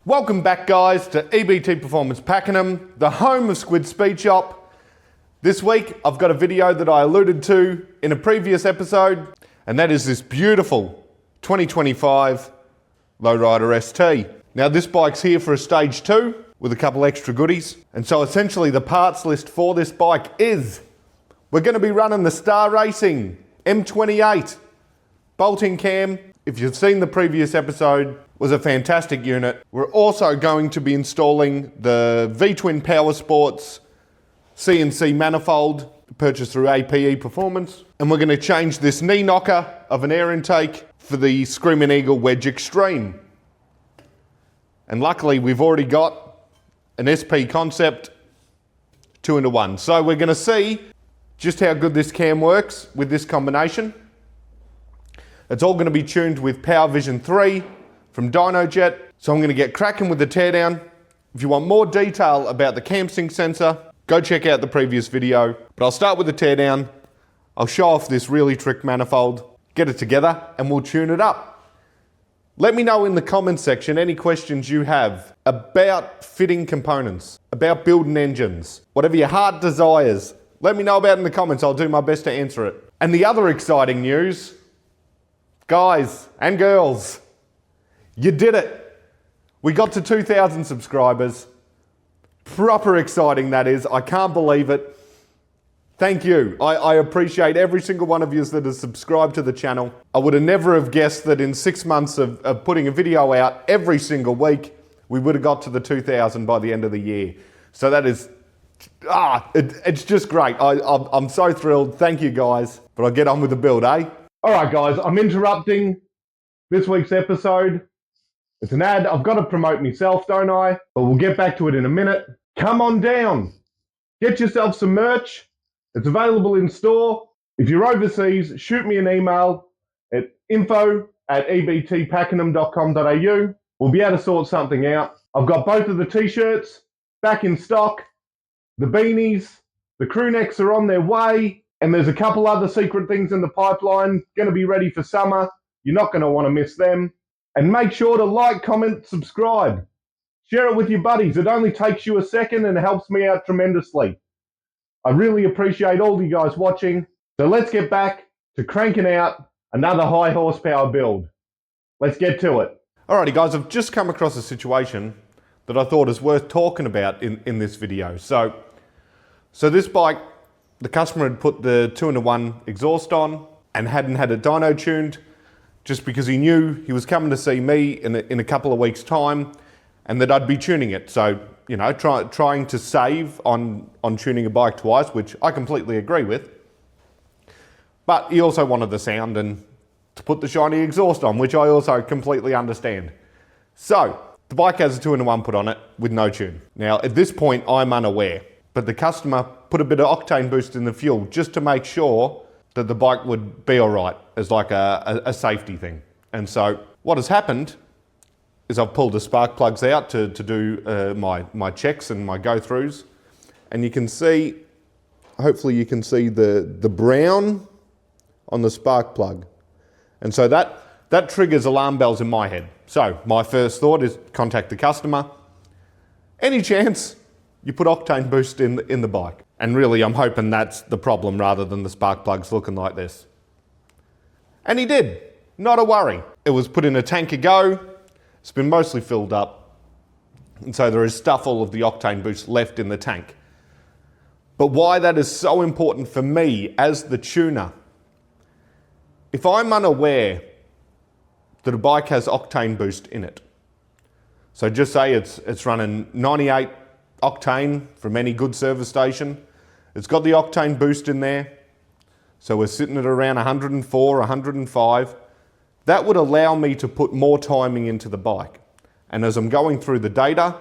Welcome back guys to EBT Performance Pakenham, the home of Squids Speed Shop. This week I've got a video that I alluded to in a previous episode, and that is this beautiful 2025 Lowrider ST. Now this bike's here for a stage 2 with a couple extra goodies, and so essentially the parts list for this bike is we're going to be running the Star Racing M28 bolting cam. If you've seen the previous episode, was a fantastic unit. We're also going to be installing the V-Twin Power Sports CNC manifold purchased through A.P.E Performance. And we're going to change this knee knocker of an air intake for the Screamin Eagle Wedge Extreme. And luckily we've already got an S&S concept 2-in-1. So we're going to see just how good this cam works with this combination. It's all going to be tuned with Power Vision 3 from Dyno. So I'm going to get cracking with the teardown. If you want more detail about the cam sync sensor, go check out the previous video. But I'll start with the teardown. I'll show off this really trick manifold, get it together, and we'll tune it up. Let me know in the comments section any questions you have about fitting components, about building engines, whatever your heart desires. Let me know about it in the comments. I'll do my best to answer it. And the other exciting news, guys and girls, you did it. We got to 2,000 subscribers. Proper exciting that is. I can't believe it. Thank you. I appreciate every single one of you that has subscribed to the channel. I would have never have guessed that in 6 months of putting a video out every single week, we would have got to the 2,000 by the end of the year. So that is, it's just great. I'm so thrilled. Thank you guys. But I'll get on with the build, eh? All right, guys, I'm interrupting this week's episode. It's an ad. I've got to promote myself, don't I? But we'll get back to it in a minute. Come on down. Get yourself some merch. It's available in store. If you're overseas, shoot me an email at info@ebtpakenham.com.au. We'll be able to sort something out. I've got both of the t-shirts back in stock. The beanies, the crew necks are on their way. And there's a couple other secret things in the pipeline, going to be ready for summer. You're not going to want to miss them. And make sure to like, comment, subscribe. Share it with your buddies. It only takes you a second and it helps me out tremendously. I really appreciate all you guys watching. So let's get back to cranking out another high horsepower build. Let's get to it. Alrighty guys, I've just come across a situation that I thought is worth talking about in this video. So this bike, the customer had put the 2-in-1 exhaust on and hadn't had it dyno tuned just because he knew he was coming to see me in a couple of weeks' time and that I'd be tuning it. So, you know, trying to save on tuning a bike twice, which I completely agree with. But he also wanted the sound and to put the shiny exhaust on, which I also completely understand. So, the bike has a 2-in-1 put on it with no tune. Now, at this point, I'm unaware, but the customer put a bit of octane boost in the fuel just to make sure that the bike would be all right as like a safety thing. And so what has happened is I've pulled the spark plugs out to do my checks and my go-throughs. And you can see, hopefully you can see the brown on the spark plug. And so that triggers alarm bells in my head. So my first thought is contact the customer. Any chance you put octane boost in the bike? And really, I'm hoping that's the problem rather than the spark plugs looking like this. And he did, not a worry. It was put in a tank ago. It's been mostly filled up. And so there is stuff all of the octane boost left in the tank. But why that is so important for me as the tuner, if I'm unaware that a bike has octane boost in it, so just say it's running 98 octane from any good service station. It's got the octane boost in there. So we're sitting at around 104, 105. That would allow me to put more timing into the bike. And as I'm going through the data,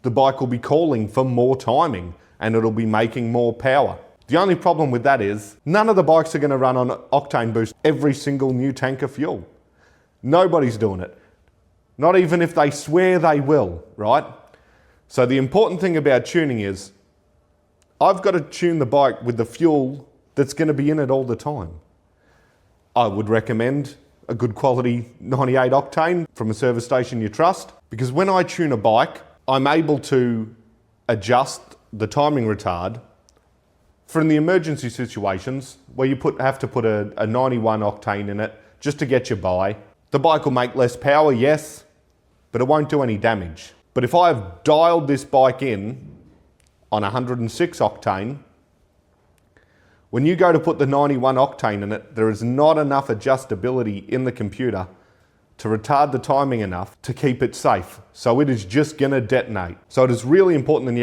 the bike will be calling for more timing and it'll be making more power. The only problem with that is none of the bikes are going to run on octane boost every single new tank of fuel. Nobody's doing it. Not even if they swear they will, right? So the important thing about tuning is I've got to tune the bike with the fuel that's going to be in it all the time. I would recommend a good quality 98 octane from a service station you trust. Because when I tune a bike, I'm able to adjust the timing retard for in the emergency situations where you have to put a 91 octane in it just to get you by. The bike will make less power, yes, but it won't do any damage. But if I've dialed this bike in on 106 octane, when you go to put the 91 octane in it, there is not enough adjustability in the computer to retard the timing enough to keep it safe. So it is just gonna detonate. So it is really important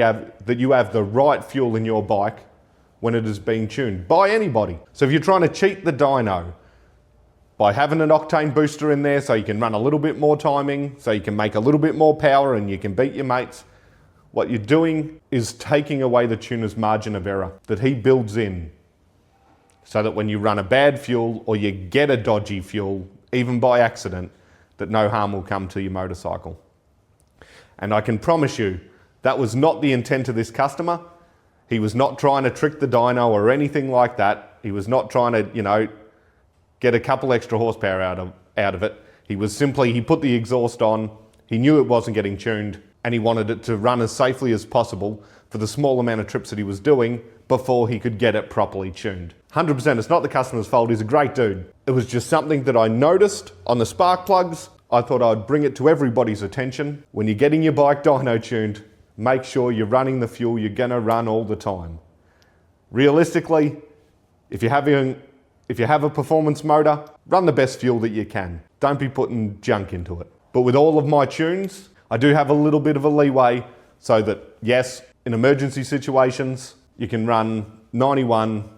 that you have the right fuel in your bike when it is being tuned by anybody. So if you're trying to cheat the dyno by having an octane booster in there so you can run a little bit more timing, so you can make a little bit more power and you can beat your mates, what you're doing is taking away the tuner's margin of error that he builds in, so that when you run a bad fuel or you get a dodgy fuel, even by accident, that no harm will come to your motorcycle. And I can promise you, that was not the intent of this customer. He was not trying to trick the dyno or anything like that. He was not trying to, get a couple extra horsepower out of it. He put the exhaust on, he knew it wasn't getting tuned, and he wanted it to run as safely as possible for the small amount of trips that he was doing before he could get it properly tuned. 100%, it's not the customer's fault, he's a great dude. It was just something that I noticed on the spark plugs. I thought I'd bring it to everybody's attention. When you're getting your bike dyno tuned, make sure you're running the fuel you're gonna run all the time. Realistically, if you have a performance motor, run the best fuel that you can. Don't be putting junk into it. But with all of my tunes, I do have a little bit of a leeway so that, yes, in emergency situations, you can run 91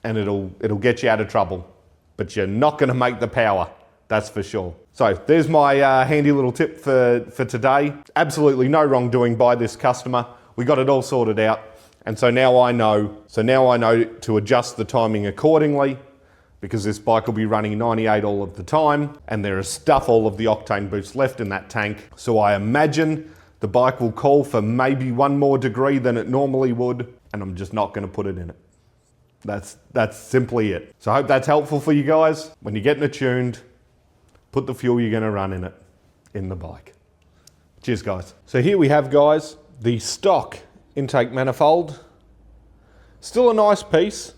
and it'll get you out of trouble. But you're not gonna make the power, that's for sure. So there's my handy little tip for today. Absolutely no wrongdoing by this customer. We got it all sorted out. And so now I know to adjust the timing accordingly, because this bike will be running 98 all of the time, and there is stuff all of the octane boost left in that tank. So I imagine the bike will call for maybe one more degree than it normally would, and I'm just not gonna put it in it. That's simply it. So I hope that's helpful for you guys. When you're getting it tuned, put the fuel you're gonna run in it, in the bike. Cheers, guys. So here we have, guys, the stock intake manifold. Still a nice piece.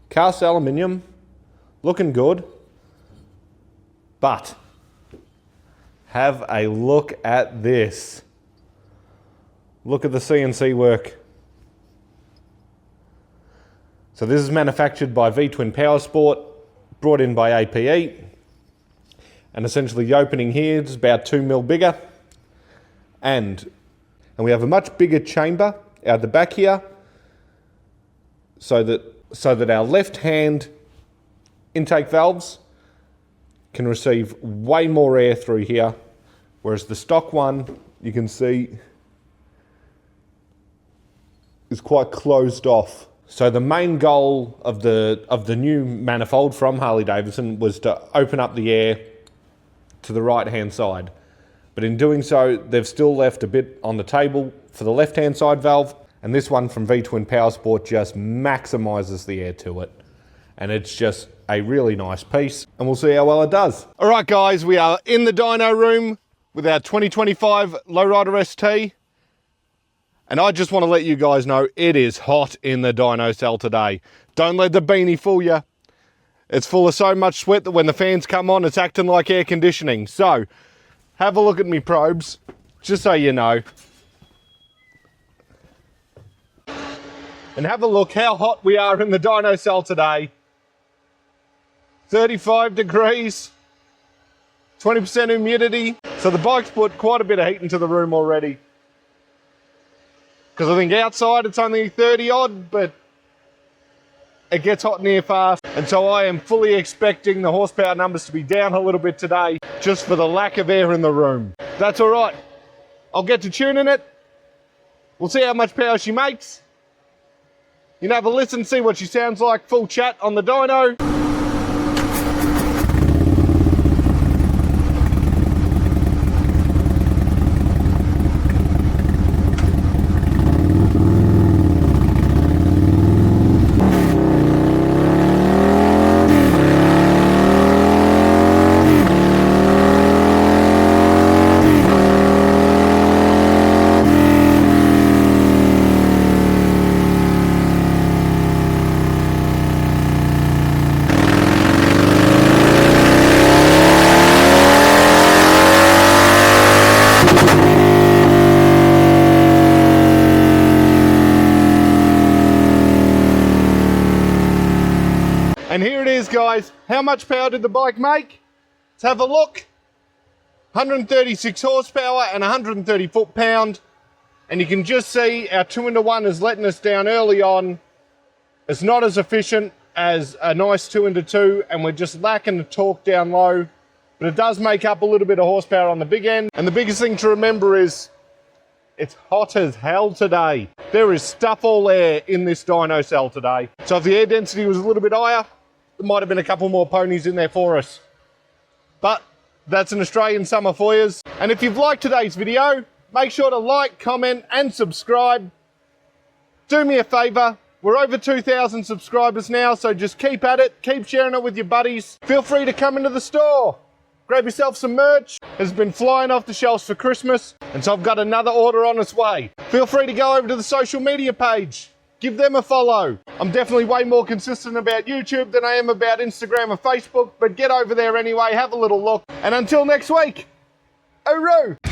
Cast aluminium, looking good. But have a look at this. Look at the CNC work. So this is manufactured by V-Twin Powersport, brought in by A.P.E. And essentially the opening here is about 2 mil bigger. And we have a much bigger chamber out the back here, so that our left hand intake valves can receive way more air through here, whereas the stock one, you can see, is quite closed off. So the main goal of the new manifold from Harley-Davidson was to open up the air to the right hand side. But in doing so, they've still left a bit on the table for the left-hand side valve, and this one from V-Twin Powersport just maximizes the air to it. And it's just a really nice piece, and we'll see how well it does. All right, guys, we are in the dyno room with our 2025 Lowrider ST, and I just want to let you guys know it is hot in the dyno cell today. Don't let the beanie fool you. It's full of so much sweat that when the fans come on, it's acting like air conditioning. So, have a look at me probes, just so you know. And have a look how hot we are in the dyno cell today. 35 degrees, 20% humidity. So the bike's put quite a bit of heat into the room already. Because I think outside it's only 30 odd, but it gets hot in here fast. And so I am fully expecting the horsepower numbers to be down a little bit today, just for the lack of air in the room. That's all right. I'll get to tuning it. We'll see how much power she makes. You can have a listen, see what she sounds like, full chat on the dyno. how much power did the bike make? Let's have a look. 136 horsepower and 130 foot-pound. And you can just see our 2-into-1 is letting us down early on. It's not as efficient as a nice 2-into-2, and we're just lacking the torque down low. But it does make up a little bit of horsepower on the big end. And the biggest thing to remember is it's hot as hell today. There is stuff all air in this dyno cell today. So if the air density was a little bit higher, there might have been a couple more ponies in there for us. But that's an Australian summer for you. And if you've liked today's video, make sure to like, comment and subscribe. Do me a favour, we're over 2,000 subscribers now, so just keep at it, keep sharing it with your buddies. Feel free to come into the store, grab yourself some merch. It's been flying off the shelves for Christmas, and so I've got another order on its way. Feel free to go over to the social media page, give them a follow. I'm definitely way more consistent about YouTube than I am about Instagram or Facebook, but get over there anyway, have a little look. And until next week, hooroo!